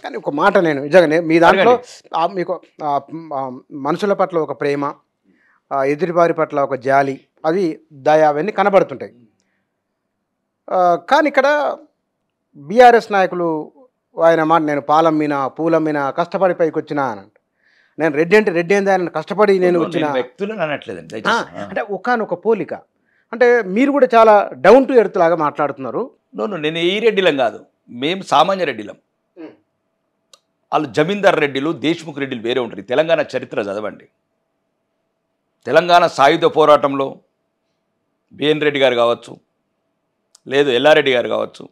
కానీ ఒక మాట నేను నిజంగానే మీ దాంట్లో మీకు మనుషుల పట్ల ఒక ప్రేమ, ఎదుటివారి పట్ల ఒక జాలి, అవి దయ అవన్నీ కనబడుతుంటాయి. కానీ ఇక్కడ బీఆర్ఎస్ నాయకులు ఆయన మాట, నేను పాలమ్మిన పూలమ్మిన కష్టపడి పైకి వచ్చిన అని, నేను రెడ్డి అంటే రెడ్డి ఏంది ఆయన కష్టపడి నేను వచ్చిన వ్యక్తులను అనట్లేదండి. అంటే ఒకనొక పోలిక, అంటే మీరు కూడా చాలా డౌన్ టు ఎర్త్ లాగా మాట్లాడుతున్నారు. నేను ఈ రెడ్డిలం కాదు, మేము సామాన్య రెడ్డిలం. వాళ్ళు జమీందార్ రెడ్డిలు, దేశ్ముఖ్ రెడ్డిలు వేరే ఉంటారు. తెలంగాణ చరిత్ర చదవండి. తెలంగాణ సాయుధ పోరాటంలో బిఎన్ రెడ్డి గారు కావచ్చు, లేదు ఎల్లారెడ్డి గారు కావచ్చు,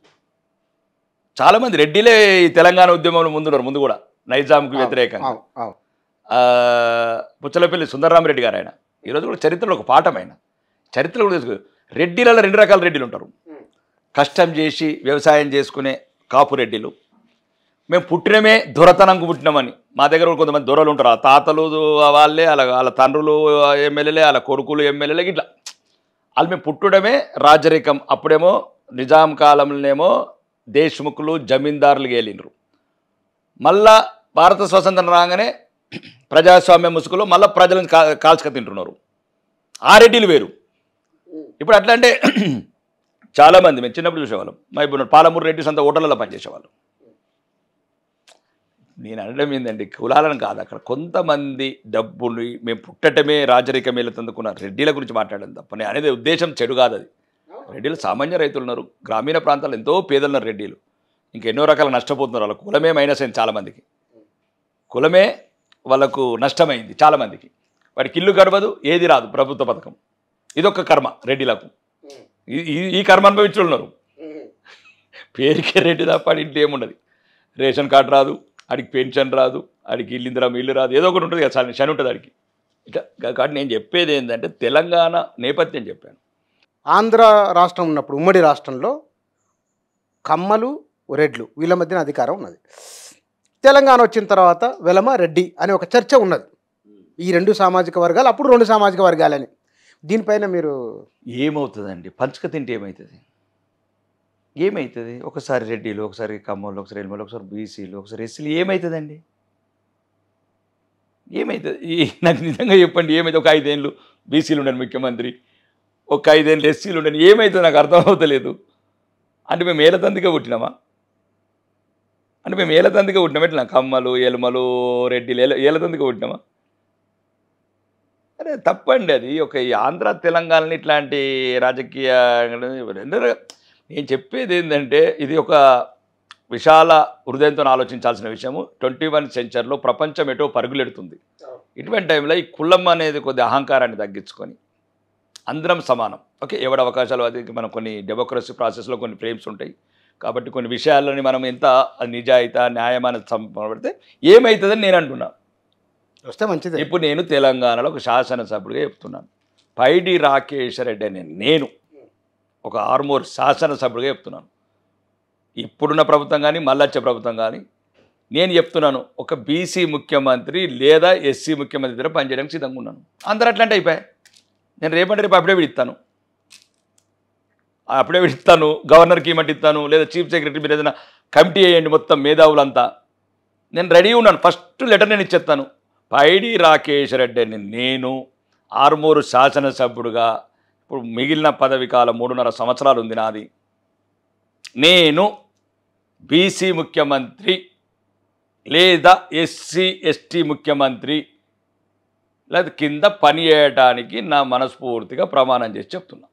చాలామంది రెడ్డిలే ఈ తెలంగాణ ఉద్యమంలో ముందు కూడా నైజాంకు వ్యతిరేకంగా. పుచ్చలపల్లి సుందరరామరెడ్డి గారు ఆయన ఈరోజు కూడా చరిత్రలో ఒక పాఠం. ఆయన చరిత్రలో కూడా రెడ్డిలలో 2 రకాల రెడ్డిలు ఉంటారు. కష్టం చేసి వ్యవసాయం చేసుకునే కాపు రెడ్డిలు. మేము పుట్టినమే దొరతనంకు పుట్టినామని. మా దగ్గర కొంతమంది దొరలు ఉంటారు, ఆ తాతలు వాళ్ళే, వాళ్ళ తండ్రులు ఎమ్మెల్యేలే, వాళ్ళ కొడుకులు ఎమ్మెల్యేలే, ఇట్లా వాళ్ళు మేము పుట్టడమే రాజరికం. అప్పుడేమో నిజాం కాలంలోనేమో దేశ్ముఖులు జమీందారులు గేలినరు. మళ్ళా భారత స్వాతంత్రం రాగానే ప్రజాస్వామ్య ముసుగులో మళ్ళీ ప్రజలను కాల్చుక తింటున్నారు. ఆ రెడ్డిలు వేరు. ఇప్పుడు అట్లా అంటే చాలామంది మేము చిన్నప్పుడు చూసేవాళ్ళం. ఇప్పుడు పాలమూరు రెడ్డిస్ అంతా హోటళ్ళలో పనిచేసేవాళ్ళు. నేను అనడం ఏంటండి, కులాలను కాదు, అక్కడ కొంతమంది డబ్బులు మేము పుట్టటమే రాజరికం వెళ్తుందుకున్న రెడ్డిల గురించి మాట్లాడడం తప్ప నేను అనేది ఉద్దేశం చెడు కాదు. అది రెడ్డిలు సామాన్య రైతులు ఉన్నారు, గ్రామీణ ప్రాంతాల్లో ఎంతో పేదలున్నారు రెడ్డిలు, ఇంకెన్నో రకాల నష్టపోతున్నారు. వాళ్ళ కులమే మైనస్ అయింది చాలామందికి, కులమే వాళ్ళకు నష్టమైంది చాలామందికి. వాడికి ఇల్లు గడవదు, ఏది రాదు ప్రభుత్వ పథకం. ఇదొక కర్మ రెడ్డిలకు. ఈ కర్మ అనుభవించి ఉన్నారు. పేరుకే రెడ్డి తప్ప ఇంట్లో ఏముండదు. రేషన్ కార్డు రాదు, ఆడికి పెన్షన్ రాదు, ఆడికి ఇల్లు రాదు, ఏదో ఒకటి ఉంటుంది కదా, శని ఉంటుంది ఆడికి. ఇట్లా కాబట్టి నేను చెప్పేది ఏంటంటే తెలంగాణ నేపథ్యం చెప్పాను. ఆంధ్ర రాష్ట్రం ఉన్నప్పుడు ఉమ్మడి రాష్ట్రంలో కమ్మలు రెడ్లు వీళ్ళ మధ్యన అధికారం ఉన్నది. తెలంగాణ వచ్చిన తర్వాత వెలమ రెడ్డి అనే ఒక చర్చ ఉన్నది. ఈ 2 సామాజిక వర్గాలు, అప్పుడు 2 సామాజిక వర్గాలని. దీనిపైన మీరు ఏమవుతుందండి, పంచక తింటే ఏమవుతుంది? ఒకసారి రెడ్డిలు, ఒకసారి కమ్మలు, ఒకసారి ఎల్మలు, ఒకసారి బీసీలు, ఒకసారి ఎస్సీలు, ఏమవుతుందండి? ఏమవుతుంది? నాకు నిజంగా చెప్పండి, ఏమైతే? ఒక 5 ఏళ్ళు బీసీలు ఉండను ముఖ్యమంత్రి, ఒక 5 ఏళ్ళు ఎస్సీలు ఉండను, ఏమవుతుంది? నాకు అర్థం అవుతలేదు. అంటే మేము ఏలతందుకే పుట్టినామా? అంటే మేము ఏలతందుకే పుట్టినామా? ఎట్లా కమ్మలు, ఎలుమలు, రెడ్డిలు ఏలతందుకే పుట్టినామా? అరే తప్పండి అది. ఒక ఈ ఆంధ్ర తెలంగాణని ఇట్లాంటి రాజకీయ నేను చెప్పేది ఏంటంటే ఇది ఒక విశాల హృదయంతో ఆలోచించాల్సిన విషయము. 21వ సెంచరీలో ప్రపంచం ఎటో పరుగులెడుతుంది. ఇటువంటి టైంలో ఈ కులం అనేది కొద్ది అహంకారాన్ని తగ్గించుకొని అందరం సమానం, ఓకే, ఎవరి అవకాశాలు అది. మనం కొన్ని డెమోక్రసీ ప్రాసెస్లో కొన్ని ఫ్రేమ్స్ ఉంటాయి కాబట్టి కొన్ని విషయాలని మనం ఎంత నిజాయితీ న్యాయమైన సంపడితే ఏమవుతుందని నేను అంటున్నా. వస్తే మంచిది. ఇప్పుడు నేను తెలంగాణలో ఒక శాసనసభ్యుడిగా చెప్తున్నాను. పైడి రాకేష్ రెడ్డి అనే నేను ఒక ఆర్మూర్ శాసనసభ్యుడిగా చెప్తున్నాను. ఇప్పుడున్న ప్రభుత్వం కానీ మళ్ళీ వచ్చే ప్రభుత్వం కానీ నేను చెప్తున్నాను, ఒక బీసీ ముఖ్యమంత్రి లేదా ఎస్సీ ముఖ్యమంత్రి దగ్గర పనిచేయడానికి సిద్ధంగా ఉన్నాను. అందరూ అట్లాంటి అయిపోయాయి. నేను రేపంటే రేపు అఫిడవిట్ ఇస్తాను, గవర్నర్కి ఇవ్వమంటే ఇస్తాను, లేదా చీఫ్ సెక్రటరీ మీరు ఏదైనా కమిటీ వేయండి మొత్తం మేధావులంతా, నేను రెడీ ఉన్నాను. ఫస్ట్ లెటర్ నేను ఇచ్చేస్తాను. పైడి రాకేష్ రెడ్డి అని నేను ఆర్మూరు శాసనసభ్యుడుగా, ఇప్పుడు మిగిలిన పదవి కాలం 3.5 సంవత్సరాలు ఉంది నాది, నేను బీసీ ముఖ్యమంత్రి లేదా ఎస్సీ ఎస్టీ ముఖ్యమంత్రి లేదా కింద పని చేయడానికి నా మనస్ఫూర్తిగా ప్రమాణం చేసి చెప్తున్నా.